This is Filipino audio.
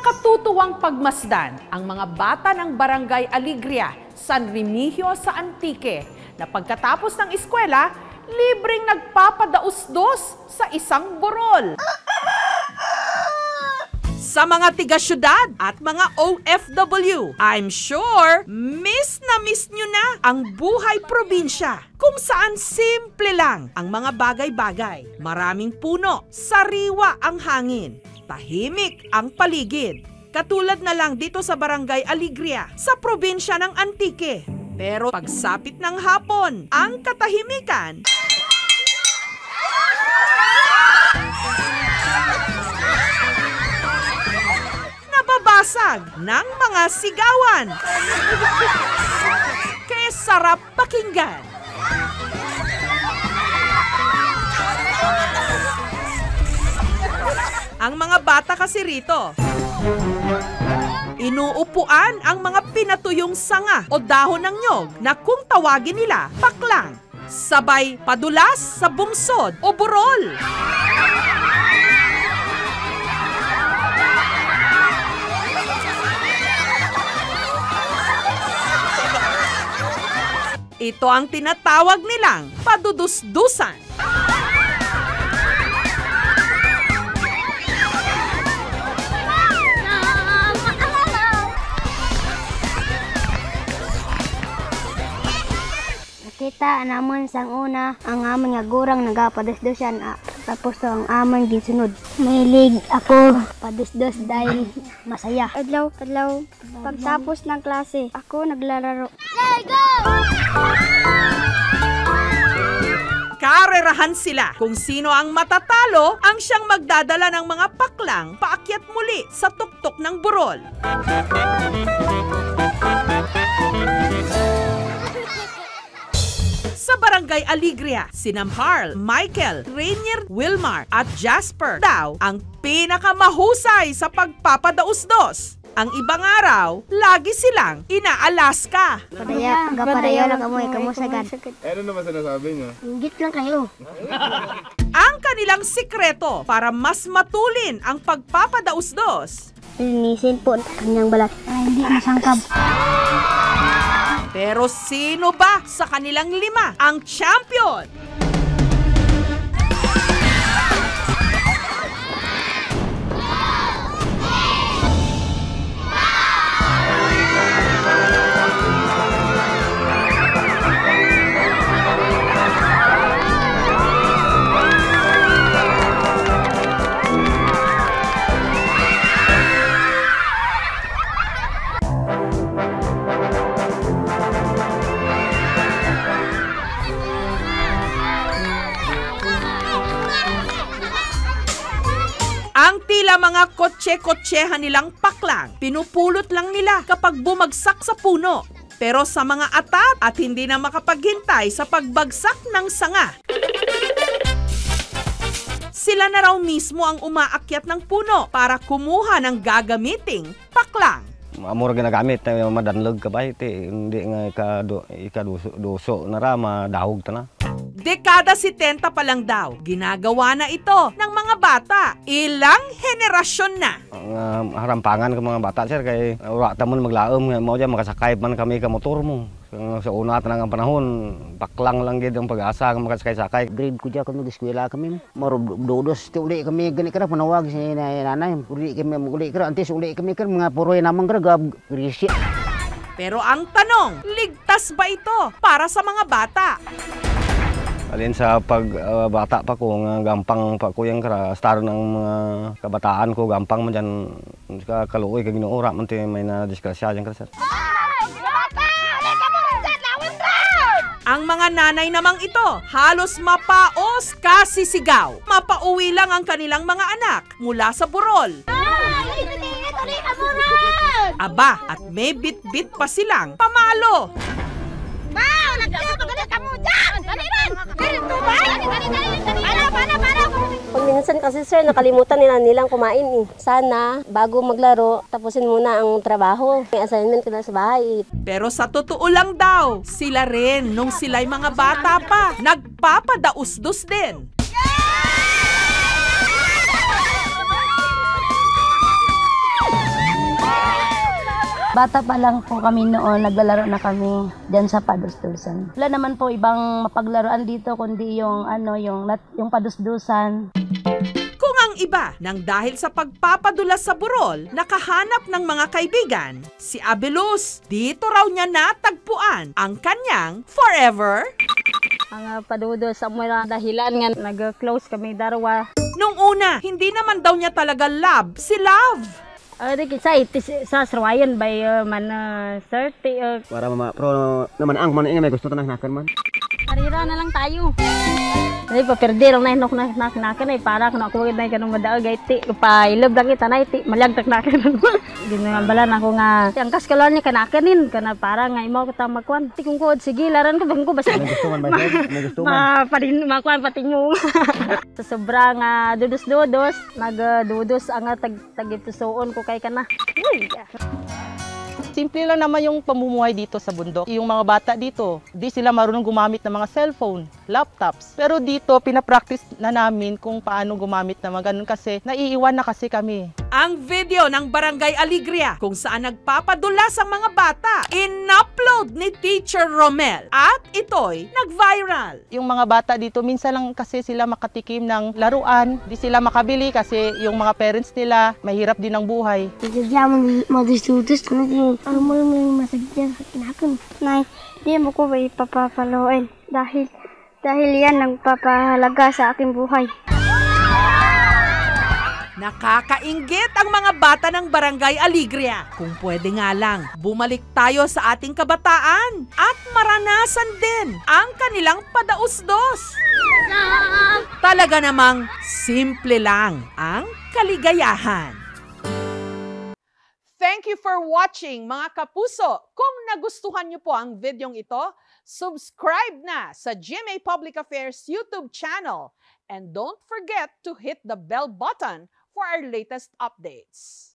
Nakatutuwang pagmasdan ang mga bata ng Barangay Alegria, San Remigio sa Antique na pagkatapos ng eskwela, libreng nagpapadaos-dos sa isang burol. Sa mga tiga-syudad at mga OFW, I'm sure miss na miss nyo na ang buhay probinsya kung saan simple lang ang mga bagay-bagay. Maraming puno, sariwa ang hangin, tahimik ang paligid. Katulad na lang dito sa Barangay Alegria sa probinsya ng Antique. Pero pagsapit ng hapon, ang katahimikan nababasag ng mga sigawan. Kaya sarap pakinggan. Ang mga bata kasi rito, inuupuan ang mga pinatuyong sanga o dahon ng nyog na kung tawagin nila paklang, sabay padulas sa bungsod o burol. Ito ang tinatawag nilang padudus-dusan. Kita namon sang una ang amon nga gurang nagapadusdusan tapos ang amon ginsunod. Mahilig ako padusdos dahil masaya. Adlaw pagtapos ng klase ako naglalaro. Let's go! Karerahan sila kung sino ang matatalo ang siyang magdadala ng mga paklang paakyat muli sa tuktok ng burol. Sa Barangay Alegria, sina Harl, Michael, Rainier, Wilmar at Jasper daw ang pinakamahusay sa pagpapadaos-dos. Ang ibang araw, lagi silang ina-Alaska. Gapadayo lang kamu sagad. Ano naman sinasabi niyo? Ingit lang kayo. Ang kanilang sikreto para mas matulin ang pagpapadaos-dos. Linisin po kanyang balat. Hindi masangkab. Pero sino ba sa kanilang lima ang champion? Ang tila mga kotse-kotsehan nilang paklang, pinupulot lang nila kapag bumagsak sa puno. Pero sa mga atat at hindi na makapaghintay sa pagbagsak ng sanga, sila na raw mismo ang umaakyat ng puno para kumuha ng gagamiting paklang. Amor ginagamit na madanlog ka ba? Hindi nga ikaduso na ra, madahog ta na. Dekada 70 pa lang daw, ginagawa na ito ng mga bata. Ilang henerasyon na. Ang harampangan ng mga bata, sir, kay wala tamon maglaom, mo dyan makasakay man kami ka motor mo. Sa una tanang panahon, paklang lang gid ang pag-asa ng makasakay-sakay. Grade ko dyan kung nag-eskwela kami, marudodos, uli kami gani kara panawag si nanay, uli kara, antes uli kami kara, mga puroy namang kara, grisi. Pero ang tanong, ligtas ba ito para sa mga bata? Alin sa pagbata pa ko, gampang pa ko yung star ng mga kabataan ko, gampang man dyan, kaluoy, kaginoora, man may na-disgrasya dyan, sir. Ang mga nanay namang ito, halos mapaos kasisigaw. Mapauwi lang ang kanilang mga anak mula sa burol. Aba, at may bit-bit pa silang pamalo. Pag minsan kasi sir, nakalimutan nilang kumain eh. Sana, bago maglaro, tapusin muna ang trabaho. May assignment ka na sa bahay. Pero sa totoo lang daw, sila rin, nung sila'y mga bata pa, nagpapadaos-dos din. Bata pa lang po kami noon, naglalaro na kami dyan sa padus-dusan. Wala naman po ibang mapaglaruan dito kundi yung yung padus-dusan. Kung ang iba nang dahil sa pagpapadulas sa burol, nakahanap ng mga kaibigan, si Abelus, dito raw niya natagpuan ang kanyang forever. Ang padudo sa mga dahilan nga nag-close kami darwa. Nung una, hindi naman daw niya talaga love si Love. Di kita sa sarawayan by man 30. Para pro naman ang man may gusto tanang nakan man. Arira na lang tayo. Ay paperde lang na hinok na ay para kung ako na kanong madaog ay ti pa ilob lang kita na ti malagtak na kan. Ginambalan ako nga angkas kalon ni kanakanin kana para nga imo kita magkuan ti kung kuod sige laran ko bang ko basta. Gusto man ba? Gusto man. Parin makuan patinyo. Sa sobra nga dudos-dudos nagdudos ang tagitusoon ko kay kana. Simple lang naman yung pamumuhay dito sa bundok. Yung mga bata dito, di sila marunong gumamit ng mga cellphone, laptops. Pero dito, pinapractice na namin kung paano gumamit ng mga ganun kasi naiiwan na kasi kami. Ang video ng Barangay Alegria kung saan nagpapadulas ang mga bata, in-upload ni Teacher Romel at ito'y nag-viral. Yung mga bata dito, minsan lang kasi sila makatikim ng laruan, di sila makabili kasi yung mga parents nila, mahirap din ang buhay. Bigla mo madisutus na ano mo yung masagyan sa kinakon. Nay, di mo ko ba ipapapaloin dahil yan nagpapahalaga sa aking buhay. Nakakainggit ang mga bata ng Barangay Alegria. Kung pwede nga lang, bumalik tayo sa ating kabataan at maranasan din ang kanilang padausdos. Talaga namang simple lang ang kaligayahan. Thank you for watching mga kapuso. Kung nagustuhan niyo po ang videong ito, subscribe na sa GMA Public Affairs YouTube channel. And don't forget to hit the bell button for our latest updates.